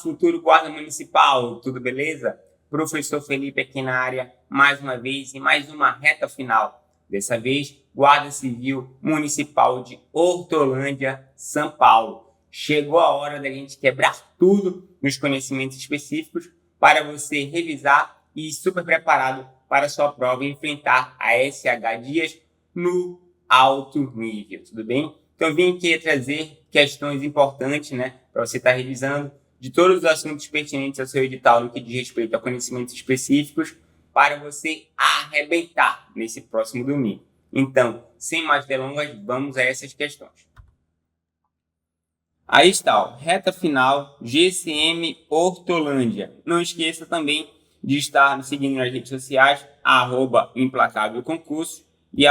futuro guarda municipal, tudo beleza? Professor Felipe aqui na área, mais uma vez, e mais uma reta final. Dessa vez, Guarda Civil Municipal de Hortolândia, São Paulo. Chegou a hora da gente quebrar tudo nos conhecimentos específicos para você revisar e ir super preparado para a sua prova e enfrentar a SH Dias no alto nível, tudo bem? Então, vim aqui trazer questões importantes, né, para você estar revisando de todos os assuntos pertinentes ao seu edital no que diz respeito a conhecimentos específicos para você arrebentar nesse próximo domingo. Então, sem mais delongas, vamos a essas questões. Aí está, ó, reta final, GCM Hortolândia. Não esqueça também de estar nos seguindo nas redes sociais, @implacávelconcurso e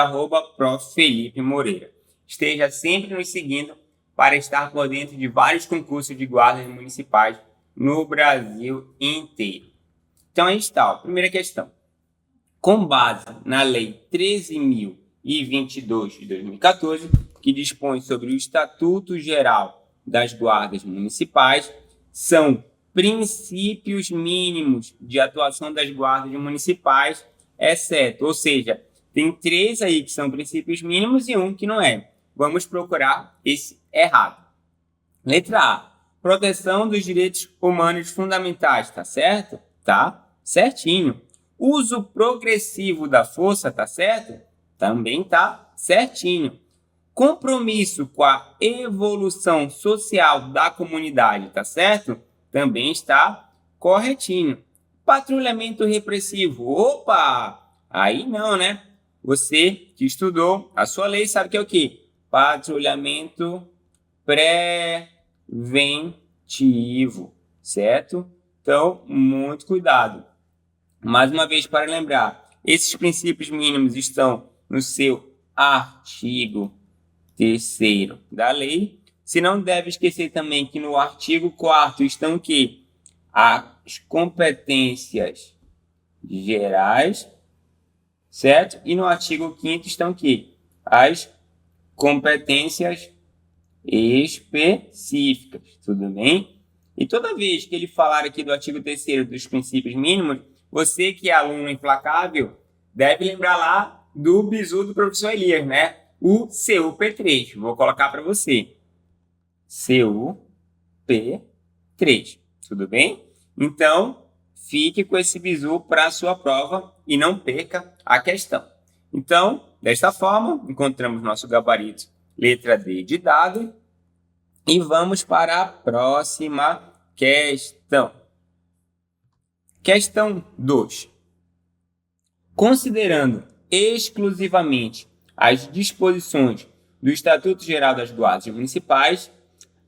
@prof. Felipe Moreira. Esteja sempre nos seguindo para estar por dentro de vários concursos de guardas municipais no Brasil inteiro. Então, aí está, ó, primeira questão. Com base na Lei 13.022 de 2014, que dispõe sobre o Estatuto Geral das Guardas Municipais, são princípios mínimos de atuação das guardas municipais, exceto, ou seja, tem 3 aí que são princípios mínimos e 1 que não é. Vamos procurar esse errado. Letra A. Proteção dos direitos humanos fundamentais, tá certo? Tá certinho. Uso progressivo da força, tá certo? Também tá certinho. Compromisso com a evolução social da comunidade, tá certo? Também está corretinho. Patrulhamento repressivo, opa! Aí não, né? Você que estudou a sua lei sabe que é o quê? Patrulhamento preventivo, certo? Então, muito cuidado. Mais uma vez, para lembrar, esses princípios mínimos estão no seu artigo 3º da lei. Se não deve esquecer também que no artigo 4º estão que as competências gerais, certo? E no artigo 5º estão que as competências específicas, tudo bem? E toda vez que ele falar aqui do artigo 3º dos princípios mínimos, você que é aluno implacável deve lembrar lá do bizu do professor Elias, né? O CUP3. Vou colocar para você. CUP3. Tudo bem? Então, fique com esse bizu para a sua prova e não perca a questão. Então, desta forma, encontramos nosso gabarito letra D de dado e vamos para a próxima questão. Questão 2. Considerando exclusivamente as disposições do Estatuto Geral das Guardas Municipais,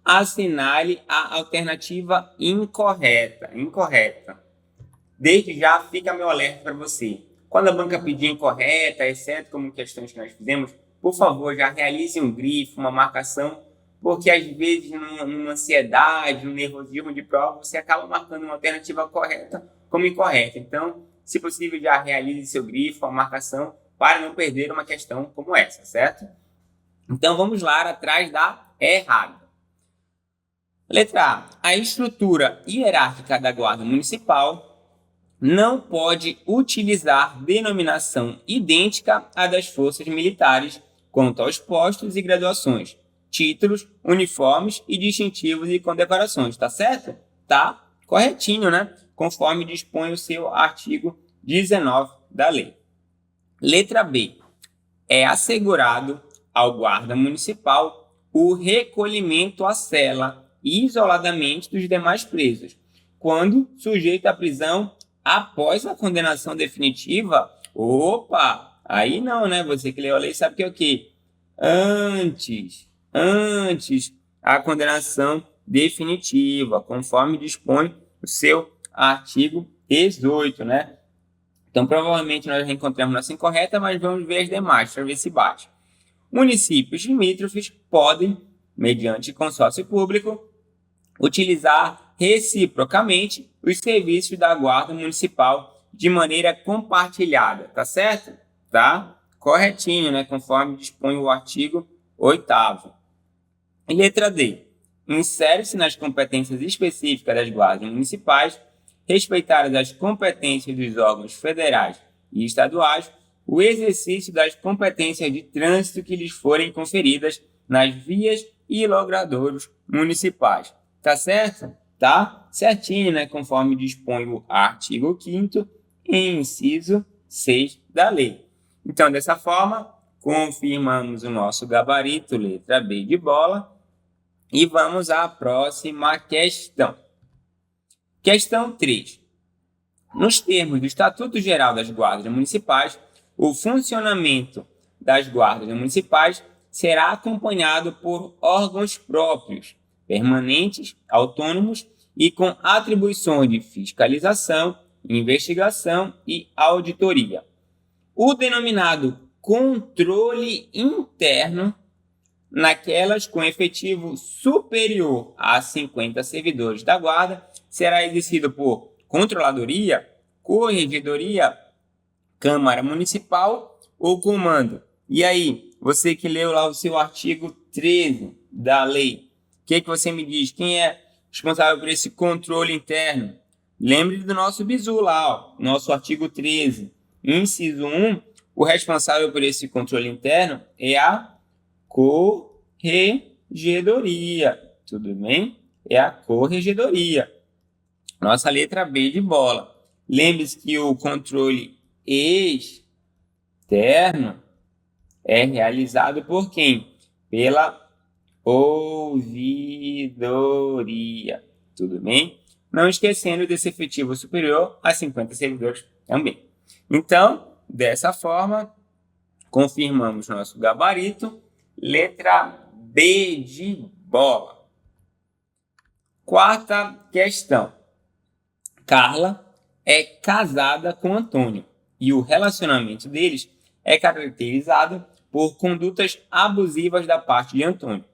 assinale a alternativa incorreta. Incorreta. Desde já fica meu alerta para você. Quando a banca pedir incorreta, exceto como questões que nós fizemos, por favor, já realize um grifo, uma marcação, porque às vezes numa ansiedade, num nervosismo de prova, você acaba marcando uma alternativa correta como incorreta. Então, se possível, já realize seu grifo, a marcação, para não perder uma questão como essa, certo? Então, vamos lá atrás da errada. Letra A. A estrutura hierárquica da Guarda Municipal não pode utilizar denominação idêntica à das forças militares quanto aos postos e graduações, títulos, uniformes e distintivos e condecorações, tá certo? Tá corretinho, né? Conforme dispõe o seu artigo 19 da lei. Letra B. É assegurado ao guarda municipal o recolhimento à cela isoladamente dos demais presos, quando sujeito à prisão após a condenação definitiva. Opa! Aí não, né? Você que leu a lei sabe que é o quê? Antes a condenação definitiva, conforme dispõe o seu artigo 18, né? Então, provavelmente nós encontramos nossa incorreta, mas vamos ver as demais para ver se bate. Municípios limítrofes podem, mediante consórcio público, utilizar reciprocamente os serviços da Guarda Municipal de maneira compartilhada, tá certo? Tá corretinho, né? Conforme dispõe o artigo 8º. E letra D. insere-se nas competências específicas das guardas municipais, respeitadas as competências dos órgãos federais e estaduais, o exercício das competências de trânsito que lhes forem conferidas nas vias e logradouros municipais. Tá certo? Tá certinho, né? Conforme dispõe o artigo 5º, inciso 6 da lei. Então, dessa forma, confirmamos o nosso gabarito, letra B de bola, e vamos à próxima questão. Questão 3. Nos termos do Estatuto Geral das Guardas Municipais, o funcionamento das guardas municipais será acompanhado por órgãos próprios, permanentes, autônomos e com atribuições de fiscalização, investigação e auditoria. O denominado controle interno, naquelas com efetivo superior a 50 servidores da guarda, será exercido por controladoria, corregedoria, Câmara Municipal ou comando. E aí, você que leu lá o seu artigo 13 da lei, o que você me diz? Quem é responsável por esse controle interno? Lembre do nosso bizu lá, ó, nosso artigo 13, inciso 1, o responsável por esse controle interno é a corregedoria, tudo bem? É a corregedoria. Nossa letra B de bola. Lembre-se que o controle externo é realizado por quem? Pela ouvidoria, tudo bem? Não esquecendo desse efetivo superior a 50 servidores também. Então, dessa forma, confirmamos nosso gabarito, letra B de bola. Quarta questão. Carla é casada com Antônio e o relacionamento deles é caracterizado por condutas abusivas da parte de Antônio,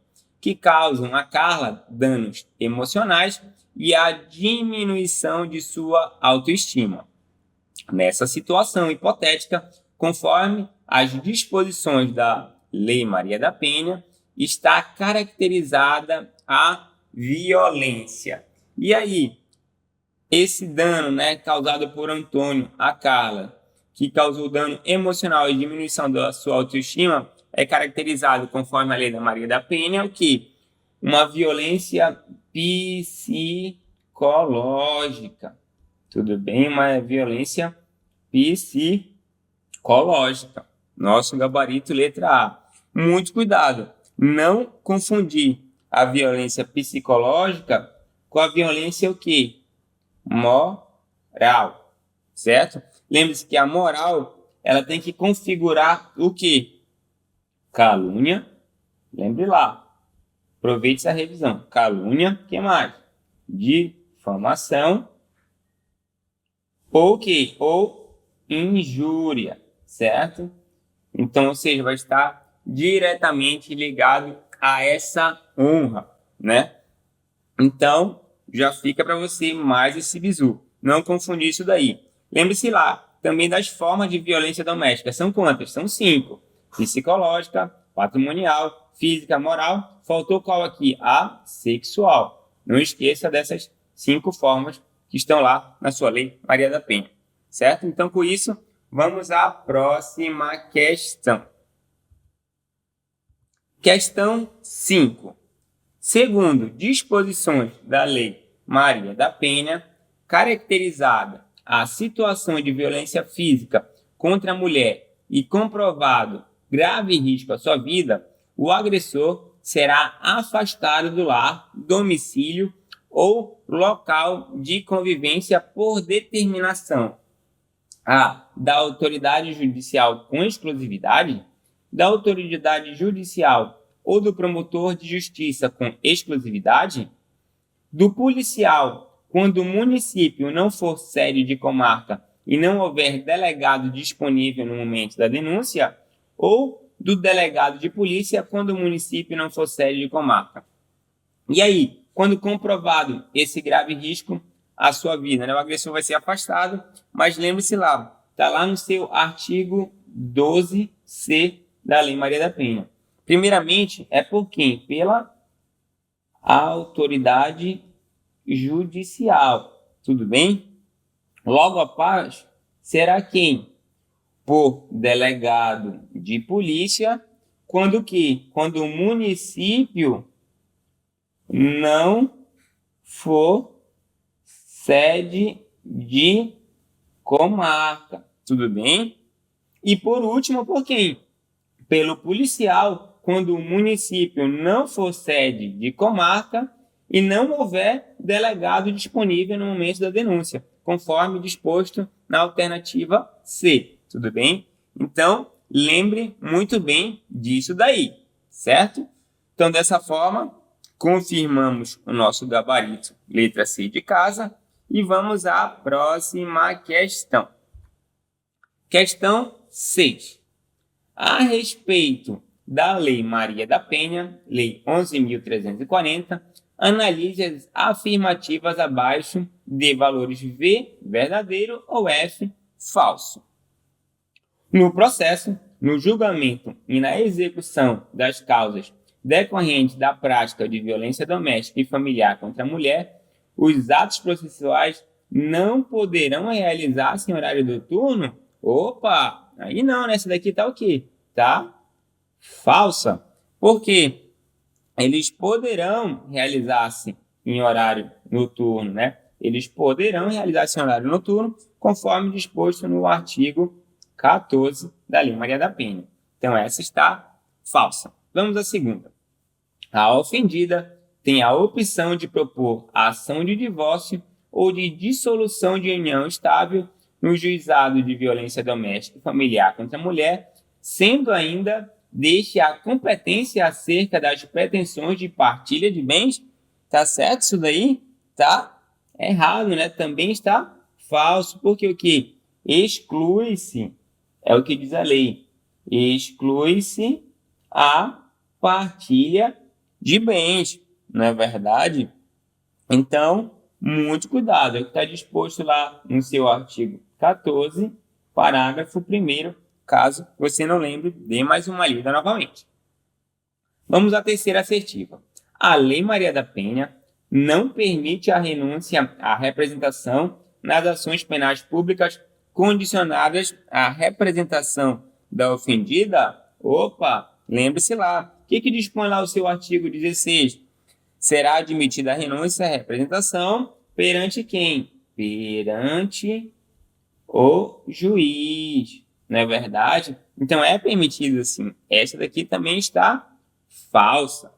que causam a Carla danos emocionais e a diminuição de sua autoestima. Nessa situação hipotética, conforme as disposições da Lei Maria da Penha, está caracterizada a violência. E aí, esse dano, né, causado por Antônio a Carla, que causou dano emocional e diminuição da sua autoestima, é caracterizado, conforme a Lei da Maria da Penha, o quê? Uma violência psicológica. Tudo bem? Uma violência psicológica. Nosso gabarito, letra A. Muito cuidado. Não confundir a violência psicológica com a violência o quê? Moral. Certo? Lembre-se que a moral, ela tem que configurar o quê? Calúnia. Lembre lá. Aproveite essa revisão. Calúnia, o que mais? Difamação. Ou o quê? Ou injúria, certo? Então, ou seja, vai estar diretamente ligado a essa honra, né? Então, já fica para você mais esse bizu. Não confundir isso daí. Lembre-se lá, também das formas de violência doméstica. São quantas? São 5. Psicológica, patrimonial, física, moral. Faltou qual aqui? A sexual. Não esqueça dessas 5 formas que estão lá na sua Lei Maria da Penha. Certo? Então, com isso, vamos à próxima questão. Questão 5. Segundo disposições da Lei Maria da Penha, caracterizada a situação de violência física contra a mulher e comprovado grave risco à sua vida, o agressor será afastado do lar, domicílio ou local de convivência por determinação A. Da autoridade judicial com exclusividade, da autoridade judicial ou do promotor de justiça com exclusividade, do policial quando o município não for sede de comarca e não houver delegado disponível no momento da denúncia, ou do delegado de polícia quando o município não for sede de comarca. E aí, quando comprovado esse grave risco à sua vida, né, o agressor vai ser afastado, mas lembre-se lá, está lá no seu artigo 12C da Lei Maria da Penha. Primeiramente, é por quem? Pela a autoridade judicial. Tudo bem? Logo após, será quem? Por delegado de polícia, quando que? Quando o município não for sede de comarca. Tudo bem? E por último, por quem? Pelo policial, quando o município não for sede de comarca e não houver delegado disponível no momento da denúncia, conforme disposto na alternativa C. Tudo bem? Então, lembre muito bem disso daí, certo? Então, dessa forma, confirmamos o nosso gabarito, letra C de casa, e vamos à próxima questão. Questão 6. A respeito da Lei Maria da Penha, Lei 11.340, analise as afirmativas abaixo de valores V, verdadeiro, ou F, falso. No processo, no julgamento e na execução das causas decorrentes da prática de violência doméstica e familiar contra a mulher, os atos processuais não poderão realizar-se em horário noturno? Opa! Aí não, né? Essa daqui tá o quê? Tá falsa. Por quê? Eles poderão realizar-se em horário noturno, né? Eles poderão realizar-se em horário noturno, conforme disposto no artigo 14 da Lei Maria da Penha. Então, essa está falsa. Vamos à segunda. A ofendida tem a opção de propor a ação de divórcio ou de dissolução de união estável no juizado de violência doméstica e familiar contra a mulher, sendo ainda deste a competência acerca das pretensões de partilha de bens. Tá certo isso daí? Tá errado, né? Também está falso, porque o que? Exclui-se, é o que diz a lei, exclui-se a partilha de bens, não é verdade? Então, muito cuidado, é o que está disposto lá no seu artigo 14, parágrafo 1º, caso você não lembre, dê mais uma lida novamente. Vamos à terceira assertiva. A Lei Maria da Penha não permite a renúncia à representação nas ações penais públicas condicionadas à representação da ofendida. Opa, lembre-se lá. O que dispõe lá o seu artigo 16? Será admitida a renúncia à representação perante quem? Perante o juiz. Não é verdade? Então, é permitido sim. Essa daqui também está falsa.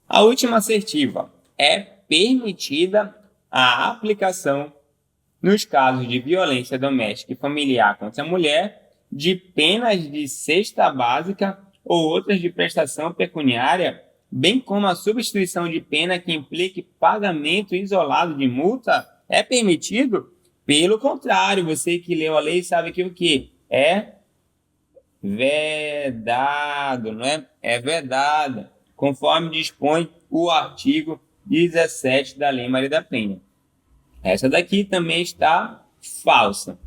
A última assertiva. É permitida a aplicação, nos casos de violência doméstica e familiar contra a mulher, de penas de cesta básica ou outras de prestação pecuniária, bem como a substituição de pena que implique pagamento isolado de multa. É permitido? Pelo contrário, você que leu a lei sabe que o quê? É vedado, não é? É vedada, conforme dispõe o artigo 17 da Lei Maria da Penha. Essa daqui também está falsa.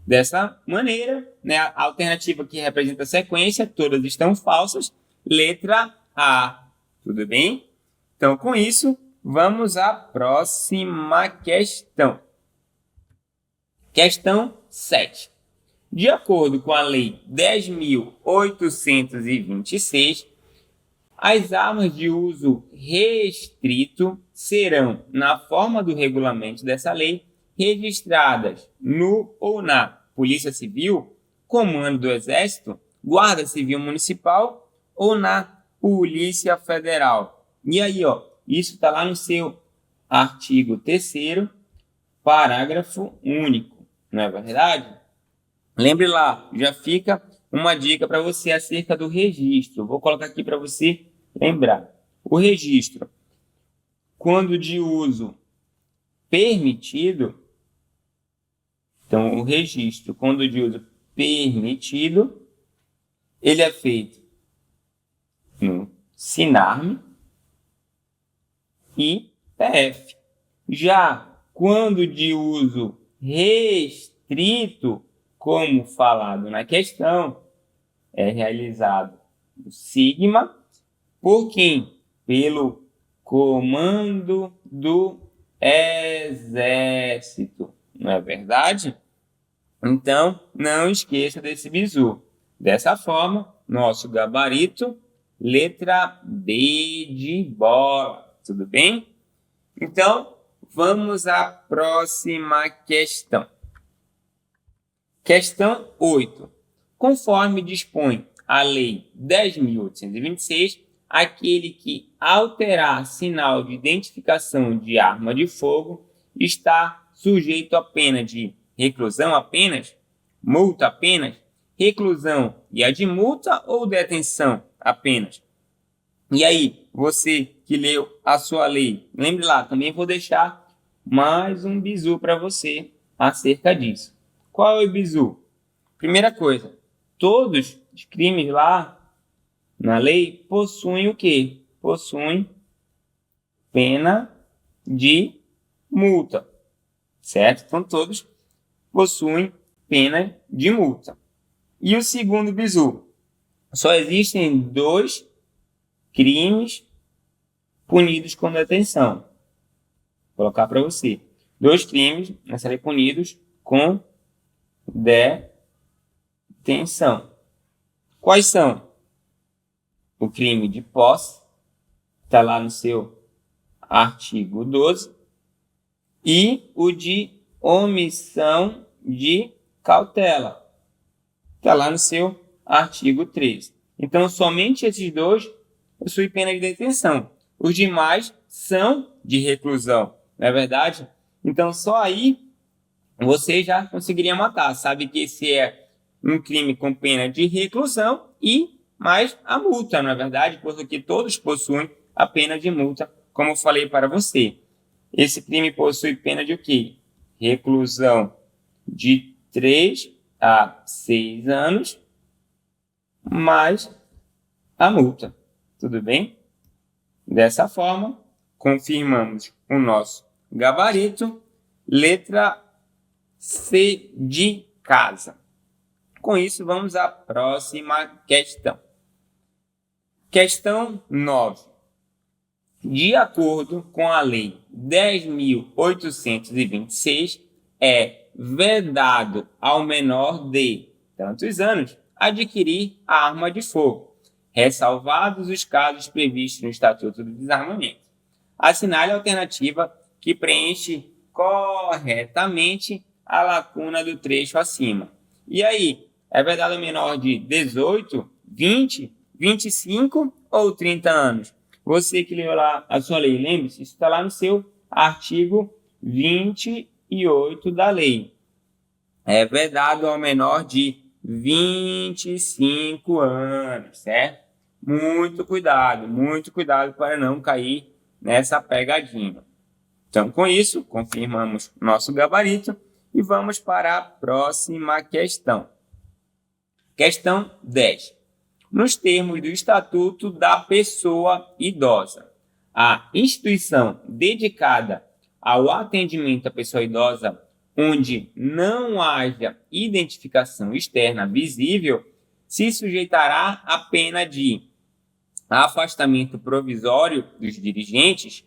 Dessa maneira, né, a alternativa que representa a sequência, todas estão falsas. Letra A. Tudo bem? Então, com isso, vamos à próxima questão. Questão 7. De acordo com a Lei 10.826, as armas de uso restrito serão, na forma do regulamento dessa lei, registradas no ou na Polícia Civil, Comando do Exército, Guarda Civil Municipal ou na Polícia Federal. E aí, ó, isso está lá no seu artigo 3º, parágrafo único, não é verdade? Lembre lá, já fica uma dica para você acerca do registro. Vou colocar aqui para você lembrar. O registro, quando de uso permitido, então o registro, quando de uso permitido, ele é feito no Sinarme e PF. Já quando de uso restrito, como falado na questão, é realizado o Sigma. Por quem? pelo comando do exército. Não é verdade? Então, não esqueça desse bizu. Dessa forma, nosso gabarito, letra B de bola. Tudo bem? Então, vamos à próxima questão. Questão 8. Conforme dispõe a Lei 10.826, aquele que alterar sinal de identificação de arma de fogo está sujeito a pena de reclusão apenas, multa apenas, reclusão e a de multa ou detenção apenas. E aí, você que leu a sua lei, lembre lá, também vou deixar mais um bizu para você acerca disso. Qual é o bizu? Primeira coisa, todos os crimes lá na lei possuem o quê? Possuem pena de multa, certo? Então, todos possuem pena de multa. E o segundo bizu? Só existem 2 crimes punidos com detenção. Vou colocar para você. 2 crimes nessa lei punidos com detenção. Quais são? O crime de posse, está lá no seu artigo 12, e o de omissão de cautela, está lá no seu artigo 13. Então, somente esses 2 possuem pena de detenção. Os demais são de reclusão, não é verdade? Então, só aí você já conseguiria matar. Sabe que esse é um crime com pena de reclusão e mais a multa, não é verdade? Porque todos possuem a pena de multa, como eu falei para você. Esse crime possui pena de o quê? Reclusão de 3 a 6 anos, mais a multa. Tudo bem? Dessa forma, confirmamos o nosso gabarito, letra C de casa. Com isso, vamos à próxima questão. Questão 9. De acordo com a Lei 10.826, é vedado ao menor de tantos anos adquirir a arma de fogo, ressalvados os casos previstos no Estatuto do Desarmamento. Assinale a alternativa que preenche corretamente a lacuna do trecho acima. E aí, é vedado ao menor de 18, 20, 25 ou 30 anos? Você que leu lá a sua lei, lembre-se, isso está lá no seu artigo 28 da lei. É vedado ao menor de 25 anos, certo? Muito cuidado para não cair nessa pegadinha. Então, com isso, confirmamos nosso gabarito e vamos para a próxima questão. Questão 10. Nos termos do Estatuto da Pessoa Idosa, a instituição dedicada ao atendimento à pessoa idosa, onde não haja identificação externa visível, se sujeitará à pena de afastamento provisório dos dirigentes,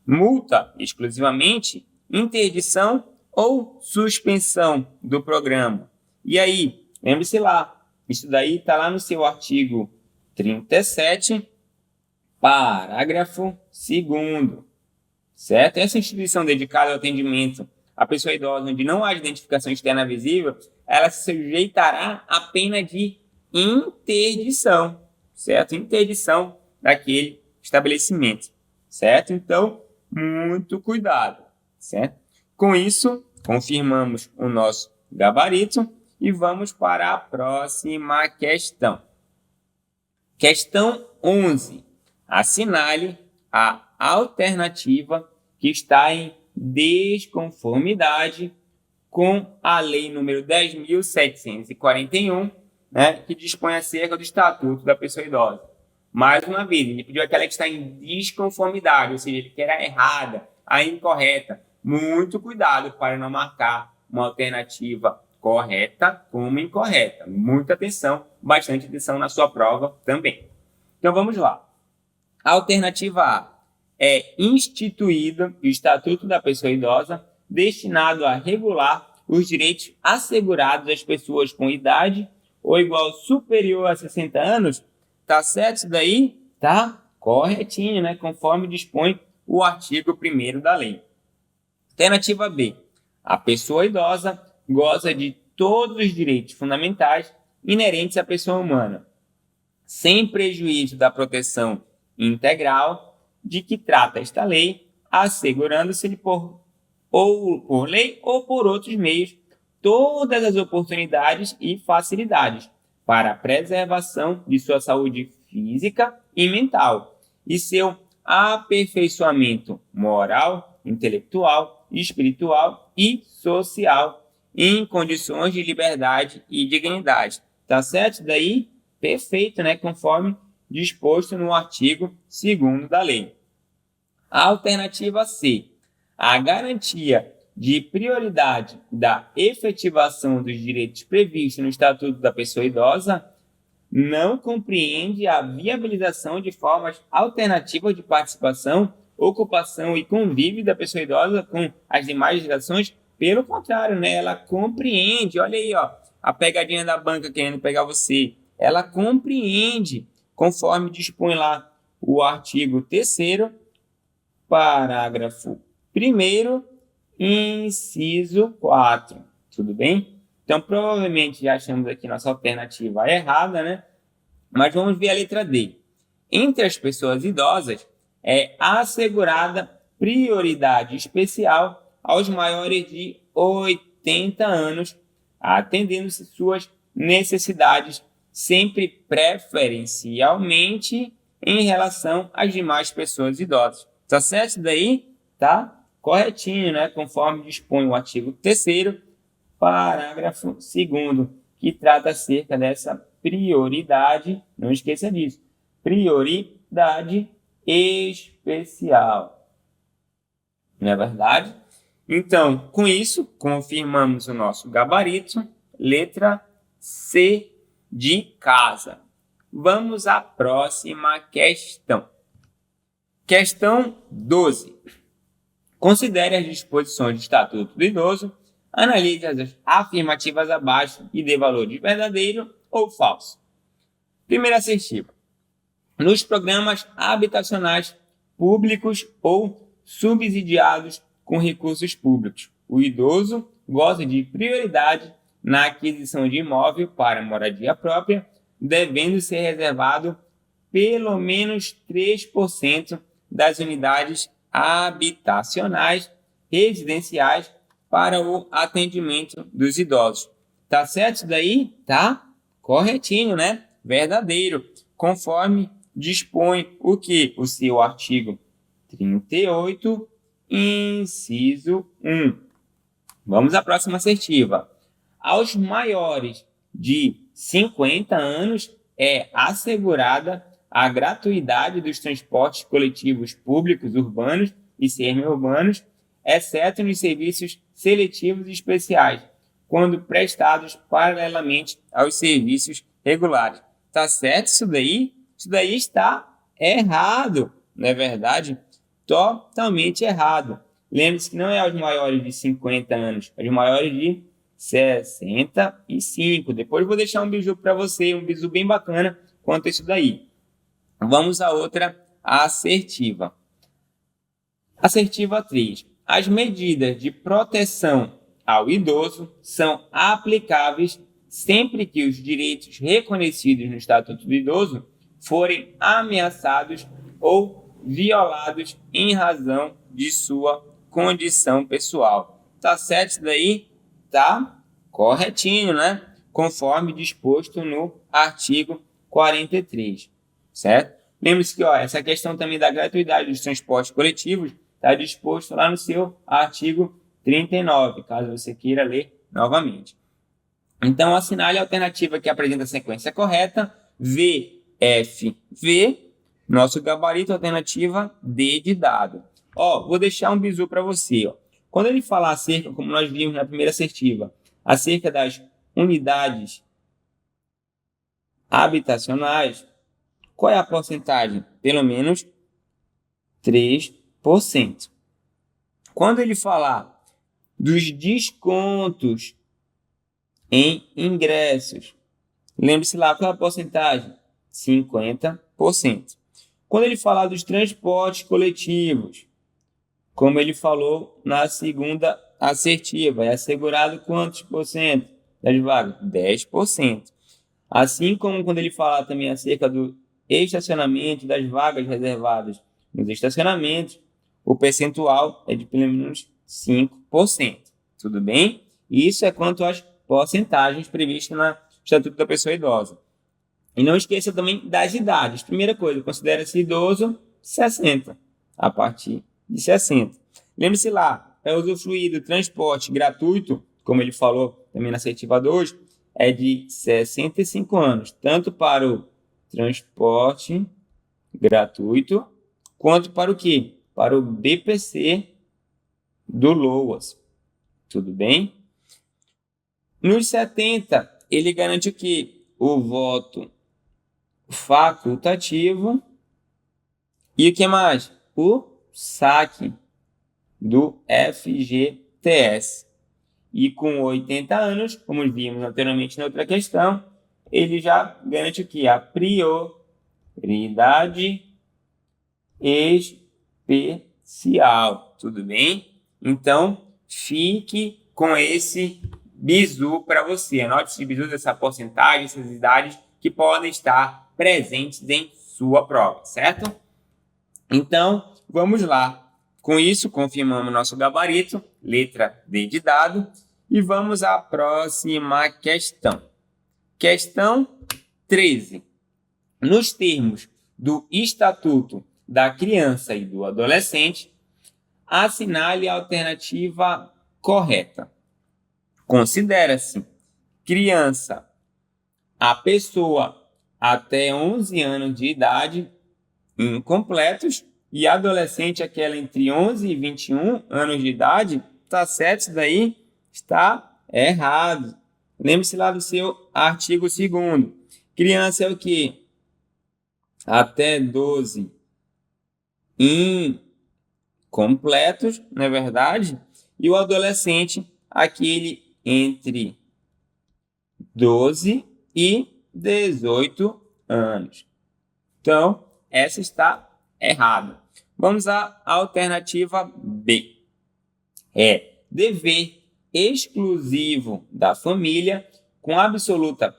multa exclusivamente, interdição ou suspensão do programa. E aí, lembre-se lá, isso daí está lá no seu artigo 37, parágrafo 2º, certo? Essa instituição dedicada ao atendimento à pessoa idosa, onde não há identificação externa visível, ela se sujeitará à pena de interdição, certo? Interdição daquele estabelecimento, certo? Então, muito cuidado, certo? Com isso, confirmamos o nosso gabarito e vamos para a próxima questão. Questão 11. Assinale a alternativa que está em desconformidade com a Lei número 10.741, né, que dispõe acerca do Estatuto da Pessoa Idosa. Mais uma vez, ele pediu aquela que está em desconformidade, ou seja, ele quer a errada, a incorreta. Muito cuidado para não marcar uma alternativa correta como incorreta. Muita atenção, bastante atenção na sua prova também. Então vamos lá. Alternativa A. É instituído o Estatuto da Pessoa Idosa, destinado a regular os direitos assegurados às pessoas com idade ou igual ou superior a 60 anos. Tá certo isso daí? Tá corretinho, né? Conforme dispõe o artigo 1º da lei. Alternativa B. A pessoa idosa goza de todos os direitos fundamentais inerentes à pessoa humana, sem prejuízo da proteção integral de que trata esta lei, assegurando-se-lhe por lei ou por outros meios todas as oportunidades e facilidades para a preservação de sua saúde física e mental e seu aperfeiçoamento moral, intelectual, espiritual e social em condições de liberdade e dignidade. Tá certo? Daí, perfeito, né? Conforme disposto no artigo 2º da lei. A alternativa C. A garantia de prioridade da efetivação dos direitos previstos no Estatuto da Pessoa Idosa não compreende a viabilização de formas alternativas de participação, ocupação e convívio da pessoa idosa com as demais gerações. Pelo contrário, né? Ela compreende, olha aí, ó, a pegadinha da banca querendo pegar você. Ela compreende, conforme dispõe lá o artigo 3º, parágrafo 1º, inciso 4. Tudo bem? Então, provavelmente já achamos aqui nossa alternativa errada, né? Mas vamos ver a letra D. Entre as pessoas idosas, é assegurada prioridade especial aos maiores de 80 anos, atendendo-se suas necessidades, sempre preferencialmente em relação às demais pessoas idosas. Tá certo isso daí? Tá corretinho, né? Conforme dispõe o artigo 3º, parágrafo 2º, que trata acerca dessa prioridade, não esqueça disso, prioridade especial. Não é verdade? Então, com isso, confirmamos o nosso gabarito, letra C de casa. Vamos à próxima questão. Questão 12. Considere as disposições do Estatuto do Idoso, analise as afirmativas abaixo e dê valor de verdadeiro ou falso. Primeira assertiva. Nos programas habitacionais públicos ou subsidiados com recursos públicos, o idoso goza de prioridade na aquisição de imóvel para moradia própria, devendo ser reservado pelo menos 3% das unidades habitacionais residenciais para o atendimento dos idosos. Tá certo isso daí? Tá corretinho, né? Verdadeiro, conforme dispõe o que? O seu artigo 38, inciso 1. Vamos à próxima assertiva. Aos maiores de 50 anos é assegurada a gratuidade dos transportes coletivos públicos urbanos e semi-urbanos, exceto nos serviços seletivos e especiais, quando prestados paralelamente aos serviços regulares. Tá certo isso daí? Isso daí está errado, não é verdade? Totalmente errado. Lembre-se que não é aos maiores de 50 anos, é aos maiores de 65. Depois eu vou deixar um bizu para você, um bizu bem bacana quanto a isso daí. Vamos a outra assertiva. Assertiva 3. As medidas de proteção ao idoso são aplicáveis sempre que os direitos reconhecidos no Estatuto do Idoso forem ameaçados ou violados em razão de sua condição pessoal. Tá certo isso daí? Tá corretinho, né? Conforme disposto no artigo 43, certo? Lembre-se que essa questão também da gratuidade dos transportes coletivos está disposto lá no seu artigo 39, caso você queira ler novamente. Então, assinale a alternativa que apresenta a sequência correta, V, F, V, nosso gabarito, alternativa D de dado. Vou deixar um bizu para você. Quando ele falar acerca, como nós vimos na primeira assertiva, acerca das unidades habitacionais, qual é a porcentagem? Pelo menos 3%. Quando ele falar dos descontos em ingressos, lembre-se lá, qual é a porcentagem? 50%. Quando ele falar dos transportes coletivos, como ele falou na segunda assertiva, é assegurado quantos por cento das vagas? 10%. Assim como quando ele falar também acerca do estacionamento, das vagas reservadas nos estacionamentos, o percentual é de pelo menos 5%. Tudo bem? Isso é quanto às porcentagens previstas no Estatuto da Pessoa Idosa. E não esqueça também das idades. Primeira coisa, considera-se idoso 60, a partir de 60. Lembre-se lá, para usufruir do transporte gratuito, como ele falou também na assertiva 2, é de 65 anos, tanto para o transporte gratuito, quanto para o quê? Para o BPC do LOAS. Tudo bem? Nos 70, ele garante o quê? O voto facultativo e o que mais? O saque do FGTS. E com 80 anos, como vimos anteriormente na outra questão, ele já garante o quê? A prioridade especial. Tudo bem? Então, fique com esse bizu para você. Anote esse bizu dessa porcentagem, essas idades que podem estar presentes em sua prova, certo? Então, vamos lá. Com isso, confirmamos nosso gabarito, letra D de dado, e vamos à próxima questão. Questão 13. Nos termos do Estatuto da Criança e do Adolescente, assinale a alternativa correta. Considera-se criança a pessoa até 11 anos de idade incompletos e adolescente aquela entre 11 e 21 anos de idade. Tá certo isso daí? Está errado. Lembre-se lá do seu artigo 2º. Criança é o quê? Até 12 incompletos, não é verdade? E o adolescente, aquele entre 12 e 18 anos. Então, essa está errada. Vamos à alternativa B. É dever exclusivo da família, com absoluta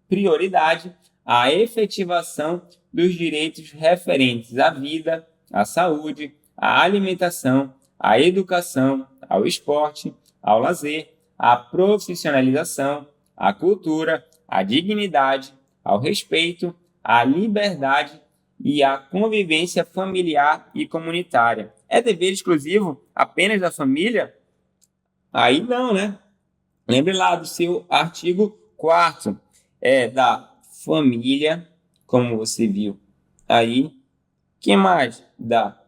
prioridade, a efetivação dos direitos referentes à vida, à saúde, à alimentação, à educação, ao esporte, ao lazer, à profissionalização, à cultura, à dignidade, ao respeito, à liberdade e à convivência familiar e comunitária. É dever exclusivo apenas da família? Aí não, né? Lembre lá do seu artigo 4º. É da família, como você viu aí. Que mais? Da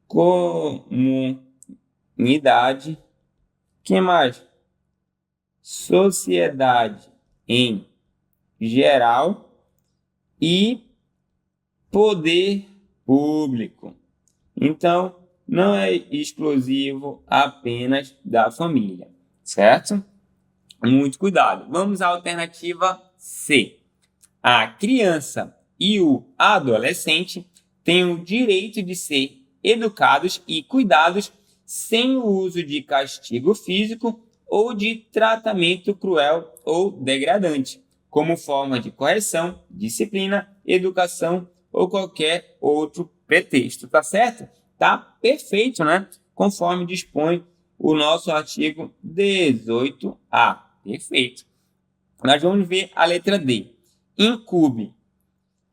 comunidade. Que mais? Sociedade em geral e poder público. Então, não é exclusivo apenas da família, certo? Muito cuidado. Vamos à alternativa C. A criança e o adolescente têm o direito de ser educados e cuidados sem o uso de castigo físico ou de tratamento cruel ou degradante, como forma de correção, disciplina, educação ou qualquer outro pretexto, tá certo? Tá perfeito, né? Conforme dispõe o nosso artigo 18A. Perfeito. Nós vamos ver a letra D. Incumbe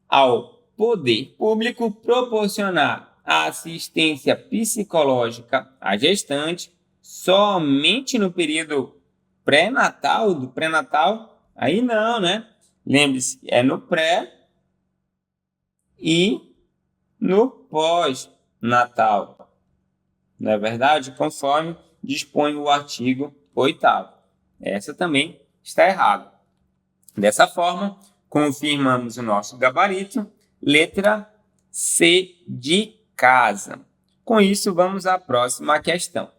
ao poder público proporcionar a assistência psicológica à gestante somente no período pré-natal, do pré-natal. Aí não, né? Lembre-se, é no pré e no pós-natal. Não é verdade? Conforme dispõe o artigo 8º. Essa também está errada. Dessa forma, confirmamos o nosso gabarito. Letra C de casa. Com isso, vamos à próxima questão.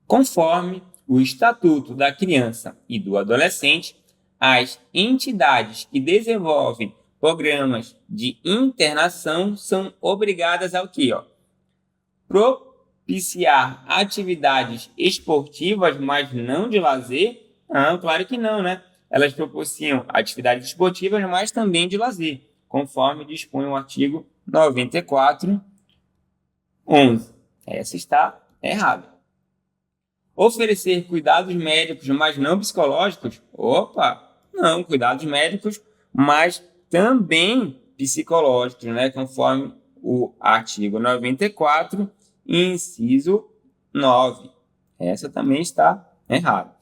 Conforme o Estatuto da Criança e do Adolescente, as entidades que desenvolvem programas de internação são obrigadas ao quê? Propiciar atividades esportivas, mas não de lazer? Não, claro que não, né? Elas propiciam atividades esportivas, mas também de lazer, conforme dispõe o artigo 94, 11. Essa está errada. Oferecer cuidados médicos, mas não psicológicos? Opa, não, cuidados médicos, mas também psicológicos, né? Conforme o artigo 94, inciso 9. Essa também está errada.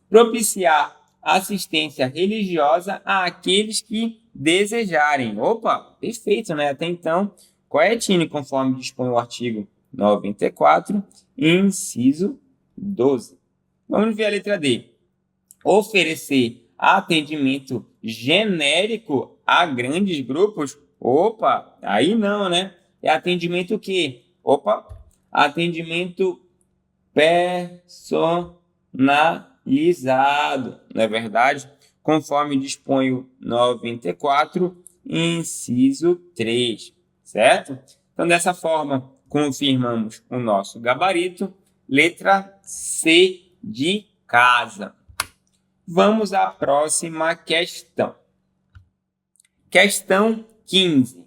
Propiciar assistência religiosa àqueles que desejarem. Opa, perfeito, né? Até então, corretinho, conforme dispõe o artigo 94, inciso 12. Vamos ver a letra D. Oferecer atendimento genérico a grandes grupos? Opa, aí não, né? É atendimento o quê? Opa, atendimento personalizado, não é verdade? Conforme dispõe o 94, inciso 3, certo? Então, dessa forma, confirmamos o nosso gabarito. Letra C de casa. Vamos à próxima questão. Questão 15.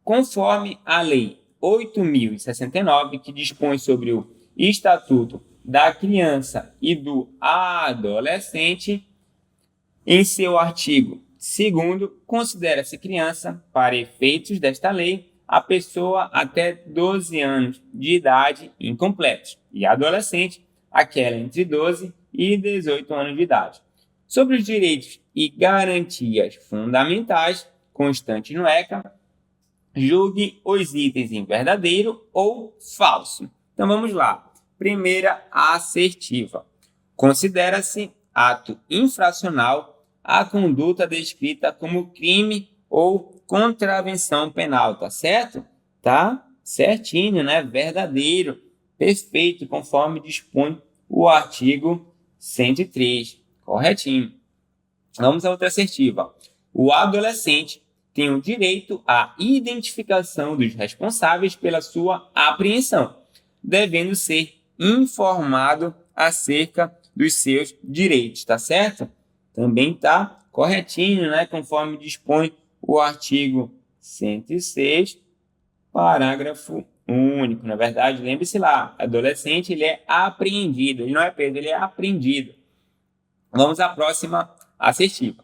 Conforme a Lei 8.069, que dispõe sobre o Estatuto da Criança e do Adolescente, em seu artigo 2º, considera-se criança, para efeitos desta lei, a pessoa até 12 anos de idade incompletos, e adolescente, aquela entre 12 e 18 anos de idade. Sobre os direitos e garantias fundamentais constantes no ECA, julgue os itens em verdadeiro ou falso. Então vamos lá. Primeira assertiva. Considera-se ato infracional a conduta descrita como crime ou contravenção penal, tá certo? Tá certinho, né? Verdadeiro, perfeito, conforme dispõe o artigo 103, corretinho. Vamos à outra assertiva. O adolescente tem o direito à identificação dos responsáveis pela sua apreensão, devendo ser informado acerca dos seus direitos, tá certo? Também tá corretinho, né? Conforme dispõe o artigo 106, parágrafo único. Na verdade, lembre-se lá, adolescente ele é apreendido, ele não é preso, ele é apreendido. Vamos à próxima assertiva.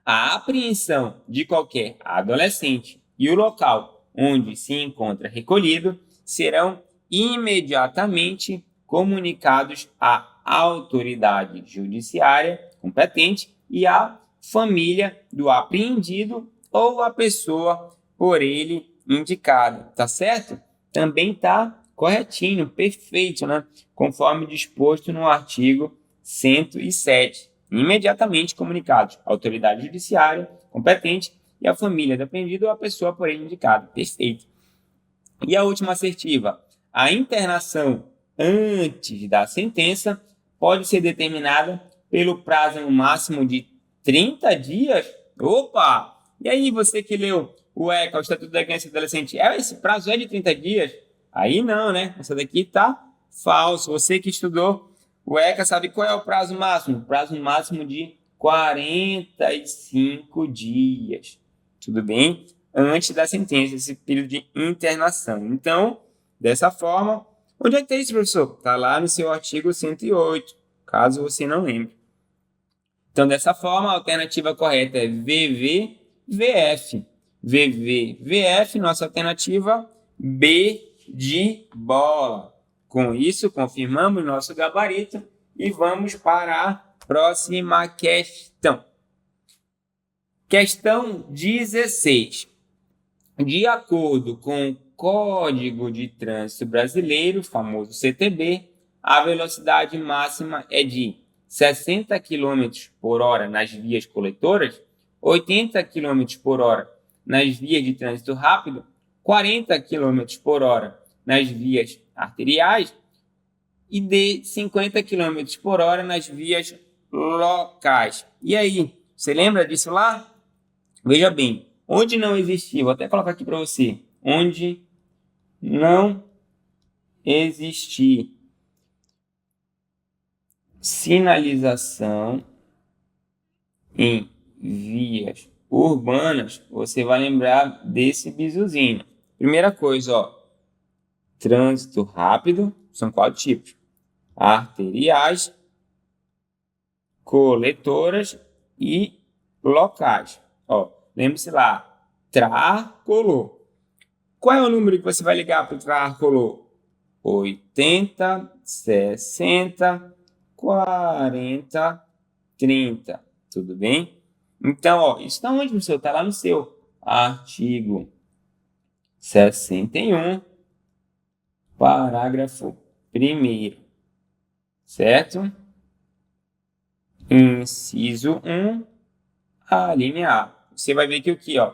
A apreensão de qualquer adolescente e o local onde se encontra recolhido serão imediatamente comunicados à autoridade judiciária competente e à família do apreendido ou à pessoa por ele indicada, tá certo? Também tá corretinho, perfeito, né? Conforme disposto no artigo 107. Imediatamente comunicados à autoridade judiciária competente e à família do apreendido ou à pessoa por ele indicada. Perfeito. E a última assertiva. A internação antes da sentença pode ser determinada pelo prazo máximo de 30 dias. Opa! E aí, você que leu o ECA, o Estatuto da Criança e do Adolescente, esse prazo é de 30 dias? Aí não, né? Essa daqui tá falso. Você que estudou o ECA sabe qual é o prazo máximo? O prazo máximo de 45 dias. Tudo bem? Antes da sentença, esse período de internação. Então, dessa forma, onde é que tem isso, professor? Está lá no seu artigo 108, caso você não lembre. Então, dessa forma, a alternativa correta é VVVF. VVVF, nossa alternativa B de bola. Com isso, confirmamos nosso gabarito e vamos para a próxima questão. Questão 16. De acordo com o Código de Trânsito Brasileiro, famoso CTB, a velocidade máxima é de 60 km por hora nas vias coletoras, 80 km por hora nas vias de trânsito rápido 40 km por hora nas vias arteriais e de 50 km por hora nas vias locais. E aí, você lembra disso lá? Veja bem, onde não existia, vou até colocar aqui para você, onde não existir sinalização em vias urbanas, você vai lembrar desse bizuzinho. Primeira coisa, ó, trânsito rápido, são 4 tipos: arteriais, coletoras e locais. Ó, lembre-se lá, tricolor. Qual é o número que você vai ligar para o tricolor? 80, 60, 40, 30. Tudo bem? Então, ó, isso está onde, professor? Está lá no seu artigo 61, parágrafo 1º. Certo? Inciso 1, a linha A. Você vai ver que aqui, ó,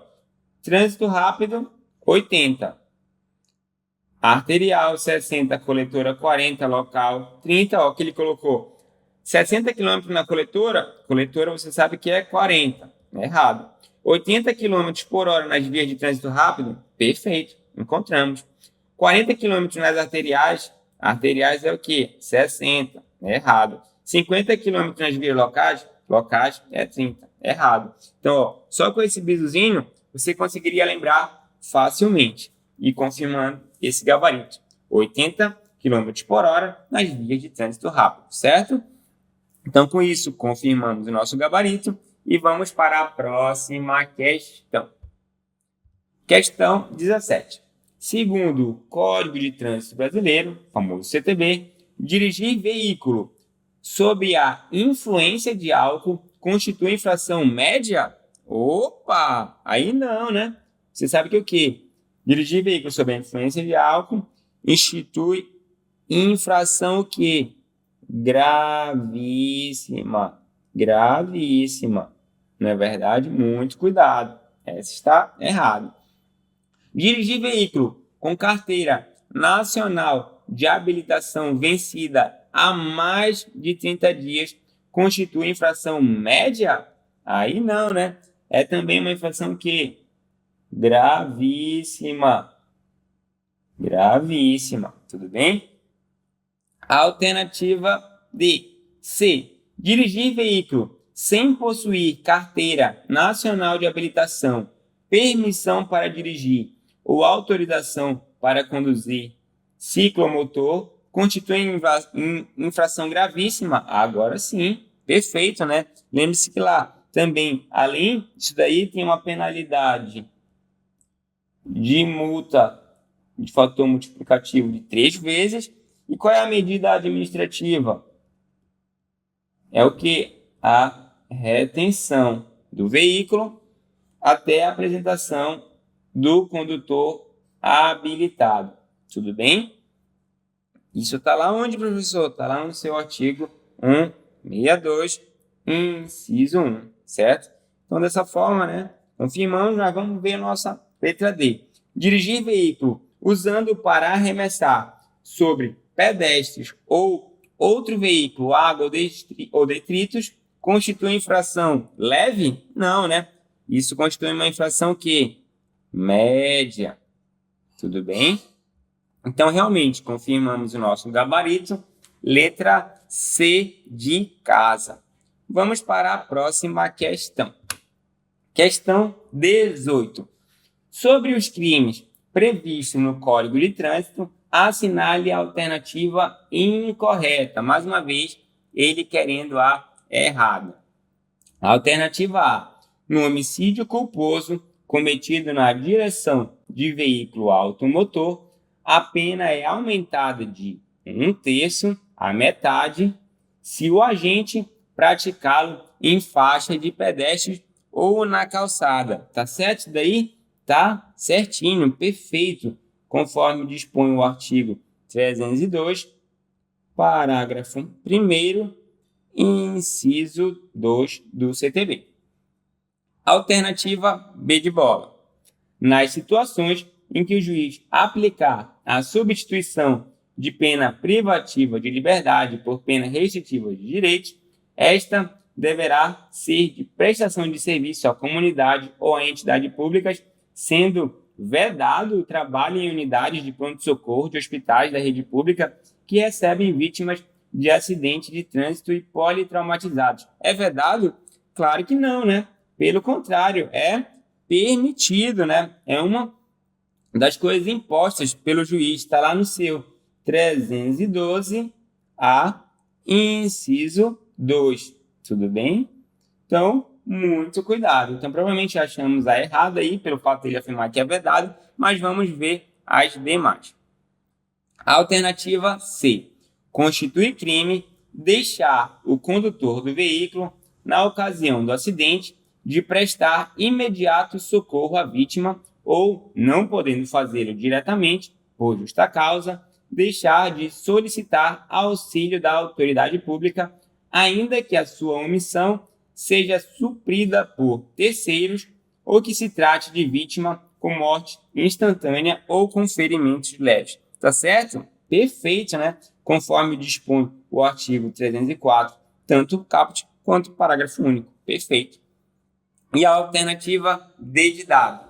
trânsito rápido, 80. Arterial, 60. Coletora, 40. Local, 30. Ó, que ele colocou 60 km na coletora. Coletora, você sabe que é 40. É errado. 80 km por hora nas vias de trânsito rápido. Perfeito. Encontramos. 40 km nas arteriais. Arteriais é o quê? 60. É errado. 50 km nas vias locais. Locais é 30. É errado. Então, ó, só com esse bizuzinho, você conseguiria lembrar facilmente. E confirmando esse gabarito. 80 km por hora nas vias de trânsito rápido, certo? Então, com isso, confirmamos o nosso gabarito e vamos para a próxima questão. Questão 17. Segundo o Código de Trânsito Brasileiro, famoso CTB, dirigir veículo sob a influência de álcool constitui infração média? Opa! Aí não, né? Você sabe que o quê? Dirigir veículo sob a influência de álcool institui infração o quê? Gravíssima. Gravíssima. Não é verdade? Muito cuidado. Essa está errada. Dirigir veículo com carteira nacional de habilitação vencida há mais de 30 dias constitui infração média? Aí não, né? É também uma infração que gravíssima. Gravíssima. Tudo bem? Alternativa D. C. Dirigir veículo sem possuir carteira nacional de habilitação, permissão para dirigir ou autorização para conduzir ciclomotor constitui infração gravíssima. Agora sim, perfeito, né? Lembre-se que lá também, além disso daí, tem uma penalidade de multa de fator multiplicativo de 3 vezes. E qual é a medida administrativa? É o que? A retenção do veículo até a apresentação do condutor habilitado. Tudo bem? Isso está lá onde, professor? Está lá no seu artigo 162, inciso 1, certo? Então, dessa forma, né? Confirmamos, nós vamos ver a nossa letra D. Dirigir veículo usando para arremessar sobre pedestres ou outro veículo, água ou detritos, constitui infração leve? Não, né? Isso constitui uma infração que? Média. Tudo bem? Então, realmente, confirmamos o nosso gabarito. Letra C de casa. Vamos para a próxima questão. Questão 18. Sobre os crimes previstos no Código de Trânsito, assinale a alternativa incorreta. Mais uma vez, ele querendo a errada. Alternativa A. No homicídio culposo cometido na direção de veículo automotor, a pena é aumentada de 1/3 à metade se o agente praticá-lo em faixa de pedestres ou na calçada. Tá certo isso daí? Tá certinho, perfeito, conforme dispõe o artigo 302, parágrafo 1º, inciso 2 do CTB. Alternativa B de bola. Nas situações em que o juiz aplicar a substituição de pena privativa de liberdade por pena restritiva de direitos, esta deverá ser de prestação de serviço à comunidade ou a entidades públicas, sendo vedado o trabalho em unidades de pronto-socorro de hospitais da rede pública que recebem vítimas de acidente de trânsito e politraumatizados. É vedado? Claro que não, né? Pelo contrário, é permitido, né? É uma das coisas impostas pelo juiz, está lá no seu 312A, inciso 2. Tudo bem? Então, muito cuidado. Então, provavelmente achamos a errada aí, pelo fato de ele afirmar que é vedado, mas vamos ver as demais. Alternativa C. Constitui crime deixar o condutor do veículo, na ocasião do acidente, de prestar imediato socorro à vítima ou, não podendo fazê-lo diretamente, por justa causa, deixar de solicitar auxílio da autoridade pública, ainda que a sua omissão seja suprida por terceiros ou que se trate de vítima com morte instantânea ou com ferimentos leves. Tá certo? Perfeito, né? Conforme dispõe o artigo 304, tanto o caput quanto o parágrafo único. Perfeito. E a alternativa D de dado.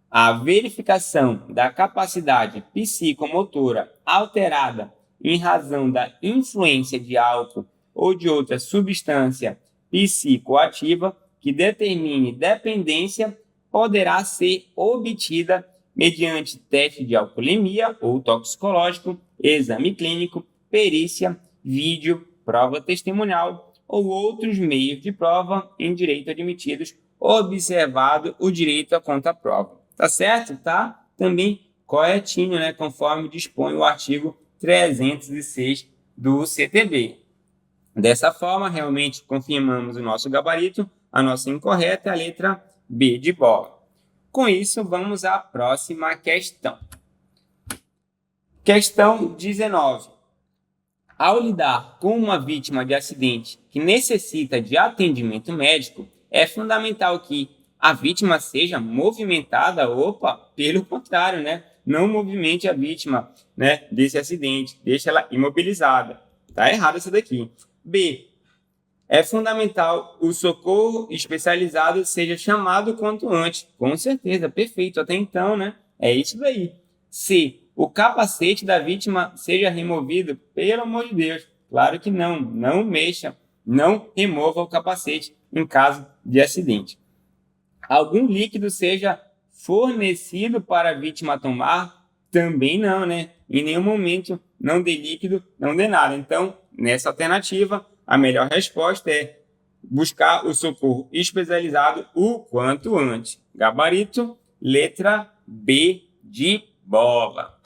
A verificação da capacidade psicomotora alterada em razão da influência de álcool ou de outra substância psicoativa que determine dependência poderá ser obtida mediante teste de alcoolemia ou toxicológico, exame clínico, perícia, vídeo, prova testemunhal ou outros meios de prova em direito admitidos, observado o direito à contraprova. Tá certo? Tá? Também corretinho, né? Conforme dispõe o artigo 306 do CTB. Dessa forma, realmente confirmamos o nosso gabarito, a nossa incorreta é a letra B de bola. Com isso, vamos à próxima questão. Questão 19. Ao lidar com uma vítima de acidente que necessita de atendimento médico, é fundamental que a vítima seja movimentada, pelo contrário, né? Não movimente a vítima, né, desse acidente, deixa ela imobilizada. Tá errado isso daqui. B. É fundamental o socorro especializado seja chamado quanto antes. Com certeza, perfeito. Até então, né? É isso daí. C. O capacete da vítima seja removido. Pelo amor de Deus. Claro que não. Não mexa. Não remova o capacete em caso de acidente. Algum líquido seja fornecido para a vítima tomar? Também não, né? Em nenhum momento não dê líquido, não dê nada. Então, nessa alternativa, a melhor resposta é buscar o socorro especializado o quanto antes. Gabarito, letra B de bola.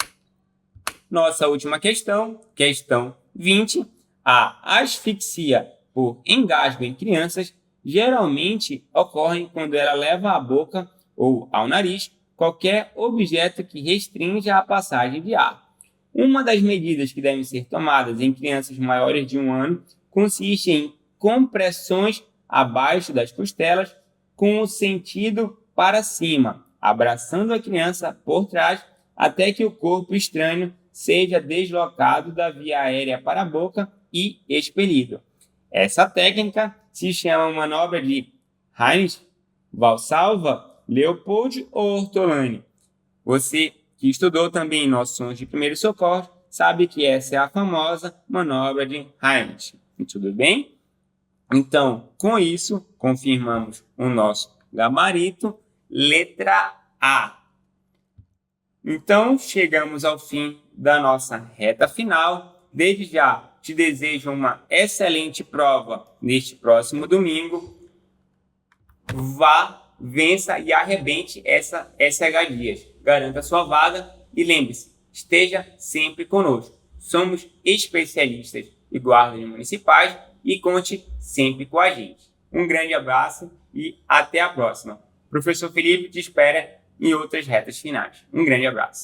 Nossa última questão, questão 20. A asfixia por engasgo em crianças geralmente ocorre quando ela leva à boca ou ao nariz qualquer objeto que restrinja a passagem de ar. Uma das medidas que devem ser tomadas em crianças maiores de 1 ano consiste em compressões abaixo das costelas com o sentido para cima, abraçando a criança por trás até que o corpo estranho seja deslocado da via aérea para a boca e expelido. Essa técnica se chama manobra de Heinz, Valsalva, Leopold ou Ortolani. Você que estudou também noções de primeiros socorros sabe que essa é a famosa manobra de Heinz. Tudo bem? Então, com isso, confirmamos o nosso gabarito, letra A. Então, chegamos ao fim da nossa reta final. Desde já, te desejo uma excelente prova neste próximo domingo. Vá, vença e arrebente essa SH Dias. Garanta sua vaga e lembre-se, esteja sempre conosco. Somos especialistas e guardas municipais e conte sempre com a gente. Um grande abraço e até a próxima. Professor Felipe te espera em outras retas finais. Um grande abraço.